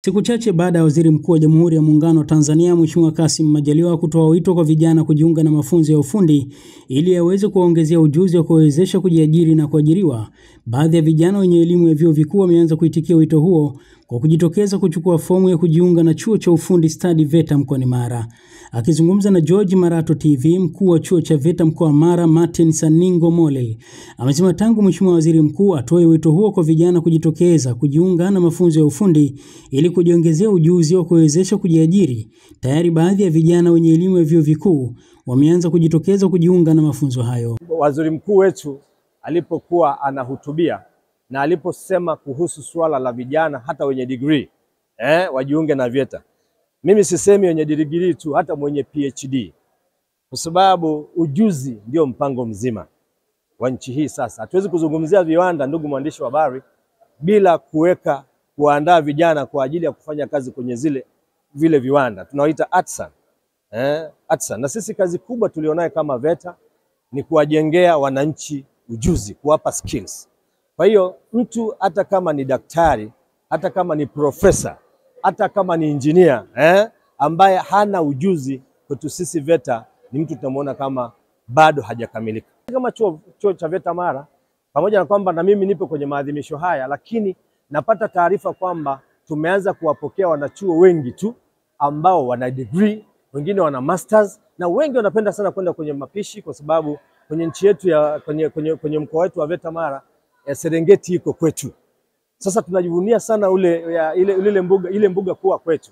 Siku chache baada ya Waziri Mkuu wa Jamhuri ya Muungano wa Tanzania Mheshimiwa Kassim Majaliwa kutoa wito kwa vijana kujiunga na mafunzo ya ufundi ili yaweze kuwaongezea ujuzi wa kuwawezesha kujiajiri na kuajiriwa, baadhi ya vijana wenye elimu ya vyuo vikuu wameanza kuitikia wito huo kwa kujitokeza kuchukua fomu ya kujiunga na chuo cha ufundi stadi VETA mkoani Mara. Akizungumza na George Marato TV, mkuu wa chuo cha VETA mkoa wa Mara Martin Saningo Mole amesema tangu Mheshimiwa Waziri Mkuu atoe wito huo kwa vijana kujitokeza kujiunga na mafunzo ya ufundi ili kujiongezea ujuzi wa kuwezesha kujiajiri, tayari baadhi ya vijana wenye elimu ya vyuo vikuu wameanza kujitokeza kujiunga na mafunzo hayo. Waziri Mkuu wetu alipokuwa anahutubia na aliposema kuhusu swala la vijana hata wenye degree wajiunge na VETA, mimi sisemi wenye degree tu, hata mwenye PhD, kwa sababu ujuzi ndio mpango mzima wa nchi hii. Sasa hatuwezi kuzungumzia viwanda, ndugu mwandishi wa habari, bila kuandaa vijana kwa ajili ya kufanya kazi kwenye vile viwanda tunaoita artisan. Artisan. Na sisi kazi kubwa tulionayo kama VETA ni kuwajengea wananchi ujuzi, kuwapa skills. Kwa hiyo mtu hata kama ni daktari, hata kama ni profesa, hata kama ni engineer, ambaye hana ujuzi, kwetu sisi VETA ni mtu tunamuona kama bado hajakamilika. Kama chuo cha VETA Mara, pamoja na kwamba na mimi nipo kwenye maadhimisho haya, lakini napata taarifa kwamba tumeanza kuwapokea wanachuo wengi tu ambao wana degree, wengine wana masters, na wengi wanapenda sana kwenda kwenye mapishi, kwa sababu kwenye nchi yetu kwenye mkoa wetu wa VETA Mara, Serengeti iko kwetu. Sasa tunajivunia sana ile mbuga kuwa kwetu.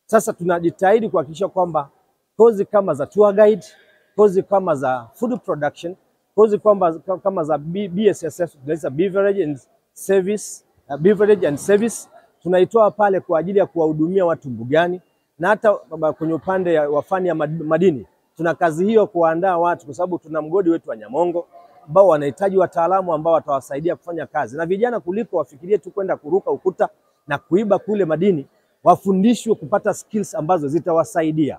Sasa tunajitahidi kuhakikisha kwamba kozi kama za tour guide, kozi kama za food production, kozi kama za BSSF, beverage and service, tunaitoa pale kwa ajili ya kuwahudumia watu mbugani, na hata kwenye upande wa fani ya madini tuna kazi hiyo kuandaa watu, kwa sababu tuna mgodi wetu wa Nyamongo ambao wanahitaji wataalamu ambao watawasaidia kufanya kazi. Na vijana kuliko wafikirie tu kwenda kuruka ukuta na kuiba kule madini, wafundishwe kupata skills ambazo zitawasaidia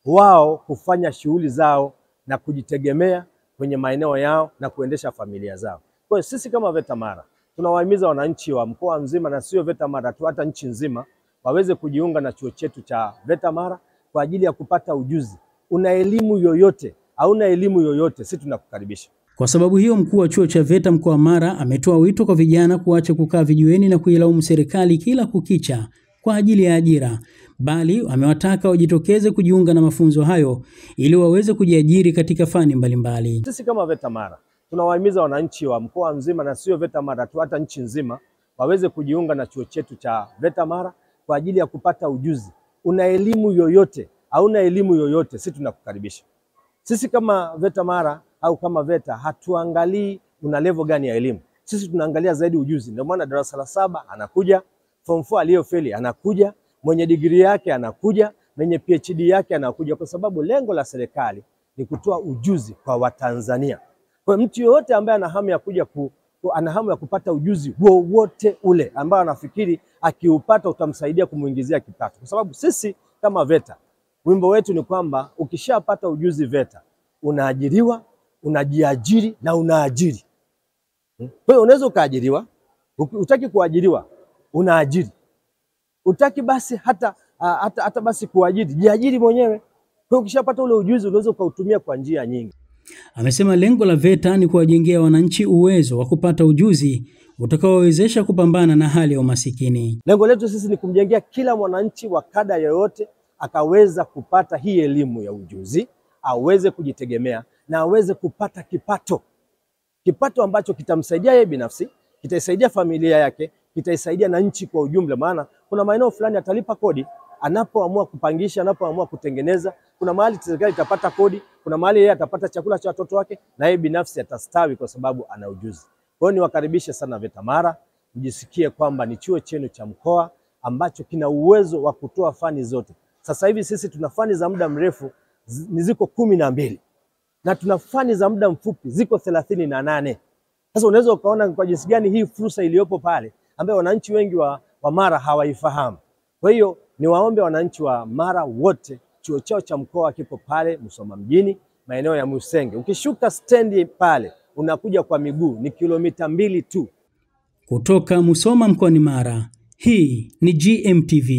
wao kufanya shughuli zao na kujitegemea kwenye maeneo yao na kuendesha familia zao. Kwa hiyo sisi kama VETA Mara tunawahimiza wananchi wa mkoa mzima, na sio VETA Mara tu, hata nchi nzima, waweze kujiunga na chuo chetu cha VETA Mara kwa ajili ya kupata ujuzi. Una elimu yoyote au una elimu yoyote, sisi tunakukaribisha. Kwa sababu hiyo, mkuu wa chuo cha VETA mkoa wa Mara ametoa wito kwa vijana kuacha kukaa vijiweni na kuilaumu serikali kila kukicha kwa ajili ya ajira, bali amewataka wajitokeze kujiunga na mafunzo hayo ili waweze kujiajiri katika fani mbalimbali. Sisi kama VETA Mara tunawahimiza wananchi wa mkoa mzima, na sio VETA Mara tu, hata nchi nzima, waweze kujiunga na chuo chetu cha VETA Mara kwa ajili ya kupata ujuzi. Una elimu yoyote au una elimu yoyote, sisi tunakukaribisha. Sisi kama VETA Mara au kama VETA hatuangalii una level gani ya elimu. Sisi tunaangalia zaidi ujuzi. Ndio maana darasa la 7 anakuja, form 4 aliyofeli anakuja, mwenye degree yake anakuja, mwenye PhD yake anakuja, kwa sababu lengo la serikali ni kutoa ujuzi kwa Watanzania. Kwa mtu yoyote ambaye ana hamu ya kuja ana hamu ya kupata ujuzi wowote ule ambao anafikiri akiupata utamsaidia kumuingizia kipato. Kwa sababu sisi kama VETA, wimbo wetu ni kwamba ukishapata ujuzi VETA, unaajiriwa, unajiajiri na unaajiri. Kwa hiyo unaweza ukaajiriwa, utaki kuajiriwa, unaajiri. Utaki basi hata basi kuajiri, jiajiri mwenyewe. Kwa hiyo ukishapata ule ujuzi unaweza ukautumia kwa njia nyingi. Amesema lengo la VETA ni kuwajengea wananchi uwezo wa kupata ujuzi utakaowezesha kupambana na hali ya umasikini. Lengo letu sisi ni kumjengea kila mwananchi wa kada yoyote akaweza kupata hii elimu ya ujuzi, aweze kujitegemea na aweze kupata kipato ambacho kitamsaidia yeye binafsi, kitaisaidia familia yake, kitaisaidia na nchi kwa ujumla. Maana kuna maeneo fulani atalipa kodi anapoamua kupangisha, anapoamua kutengeneza. Kuna mahali serikali itapata kodi, kuna mahali yeye atapata chakula cha watoto wake, na yeye binafsi atastawi kwa sababu ana ujuzi. Kwa hiyo niwakaribishe sana VETA Mara, mjisikie kwamba ni chuo chenu cha mkoa ambacho kina uwezo wa kutoa fani zote. Sasa hivi sisi tuna fani za muda mrefu ziko 12 na tuna fani za muda mfupi ziko 38. Sasa unaweza ukaona kwa jinsi gani hii fursa iliyopo pale ambayo wananchi wengi wa Mara hawaifahamu. Kwa hiyo niwaombe wananchi wa Mara wote, chuo chao cha mkoa kipo pale Musoma mjini, maeneo ya Musenge. Ukishuka stendi pale unakuja kwa miguu ni kilomita 2 tu. Kutoka Musoma mkoani Mara, Hii ni GMTV.